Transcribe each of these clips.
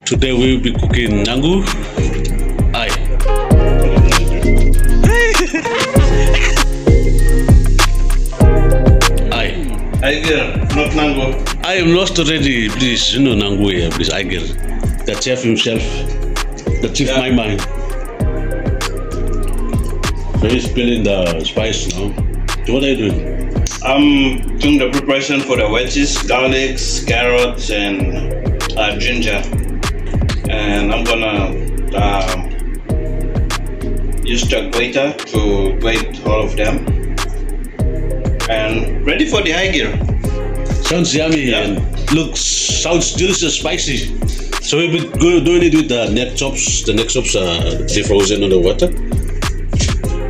Today we will be cooking nangu. Aye. Aye. Aigir, not nangu. I am lost already. Please, nangu here. Please, Aigir. The chef himself. The chief my mind. So he's spilling the spice now. So what are you doing? I'm doing the preparation for the wedges, garlics, carrots, and ginger. And I'm gonna use the grater to grate all of them. And ready for the Aigir. Sounds yummy and sounds delicious, spicy. So we'll be doing it with the neck chops. The neck chops are defrozen under water.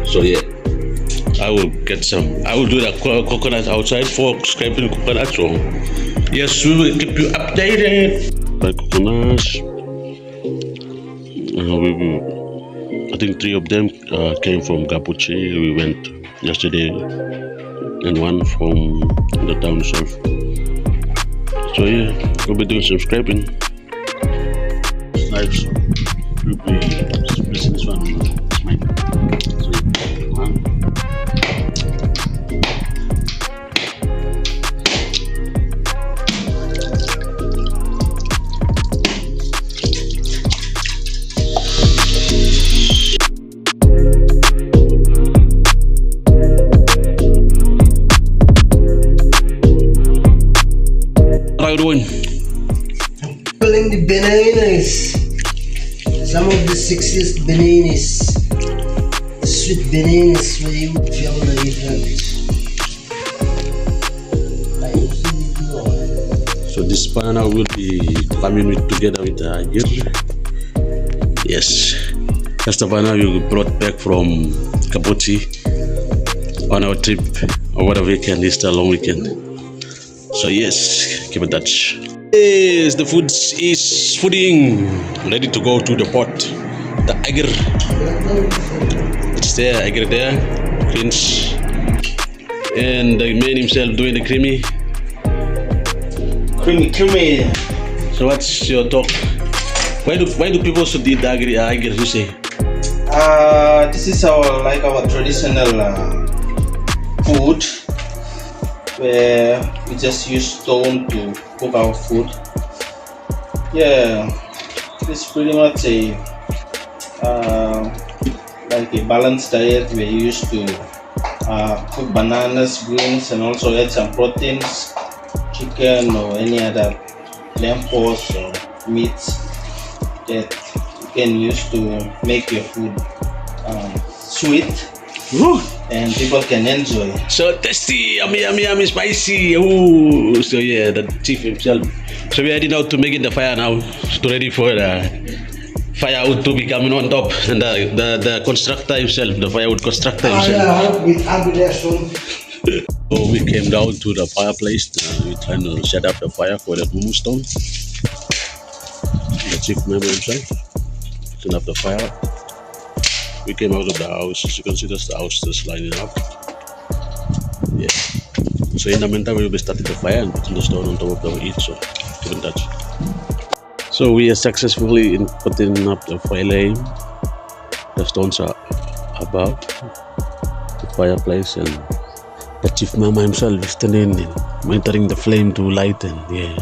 So yeah, I will get some. I will do the coconut outside for scraping coconut. So yes, we will keep you updated. By coconuts, I think 3 of them came from Capuchi. We went yesterday, and 1 from the town itself. So yeah, we'll be doing some scraping. Knives will be splitting this one. It's mine. So one. What are you doing? Pulling the bananas. Some of the sexiest bananas. The sweet bananas where you feel like it. So this banana will be coming together with the Aigir. Yes, that's the banana we brought back from Capuchi on our trip over the weekend. It's a long weekend. So yes, keep in touch. Yes, the food is fooding, ready to go to the pot. The Aigir, it's there, Aigir there, Prince, and the man himself doing the creamy. Creamy. So what's your talk? Why do people should eat Aigir? You say? This is our traditional food, where we just use stone to cook our food. Yeah, it's pretty much a balanced diet. We used to cook bananas, greens, and also add some proteins, chicken or any other lentils or meats that you can use to make your food sweet. Woo. And people can enjoy. So tasty, yummy, spicy. Ooh. So yeah, the chief himself. So we are heading out to making the fire now, to ready for the firewood to be coming on top, and the constructor himself, the firewood constructor himself. So we came down to the fireplace. We're trying to set up the fire for the mumu stone. The chief member himself setting up the fire. We came out of the house. As you can see, that's the house just lining up. Yeah. So in the meantime, we will be starting the fire and putting the stone on top of the heat. So keep in touch. So we are successfully in putting up the flame. The stones are above the fireplace, and the chief mama himself is standing in, monitoring the flame to lighten. Yeah.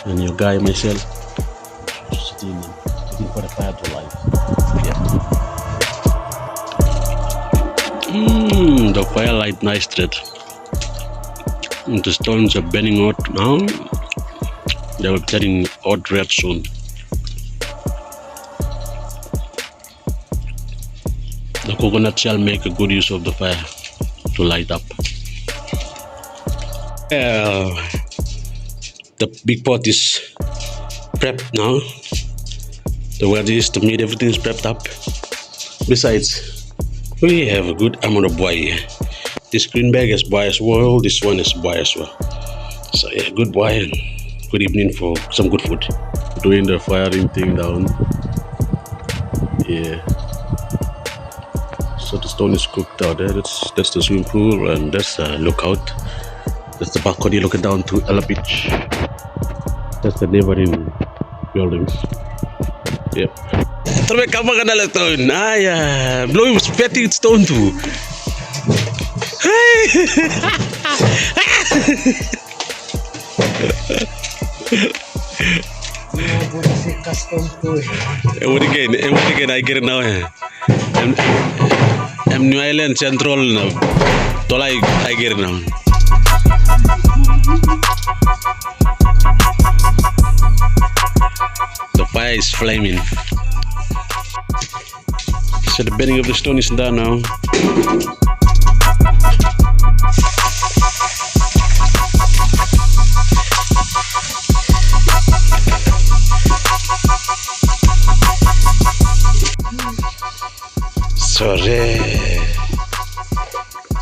And your guy myself sitting for the fire to light. Yeah. The firelight nice thread. The stones are burning out now. They will be turning hot red soon. The coconut shall make a good use of the fire to light up. The big pot is prepped now. The wedges, the meat, everything is prepped up. Besides, we have a good amount of boy here. This green bag is boy as well. This one is boy as well. So yeah, good boy and good evening for some good food. Doing the firing thing down. Yeah. So the stone is cooked out there. That's the swimming pool, and that's the lookout. That's the balcony looking down to Ella Beach. That's the neighboring buildings. Yep. Terus kamu kenal stone? Ah ya, belum seperti stone tu. Buat custom tu. What again? Aigir now. New Island Central now. Tolai Aigir now. The fire is flaming. So the bending of the stone is done now. Sorry.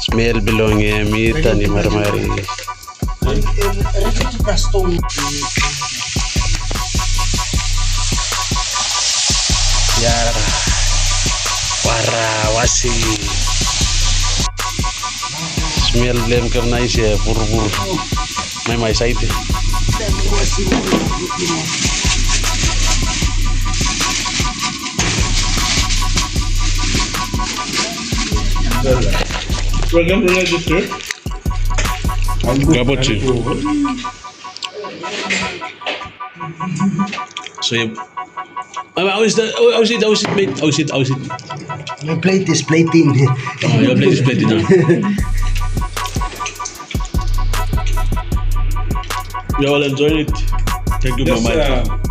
Smell belonging meat and marmari. Custom. Yara. Wara wasi. Smell blame kam nice ya bur. My side. Welcome to the street. Gabochi. So you. How is it made? How is it? My plate is plating. Oh, your plate is plated now. You all enjoy it. Thank you, Mama.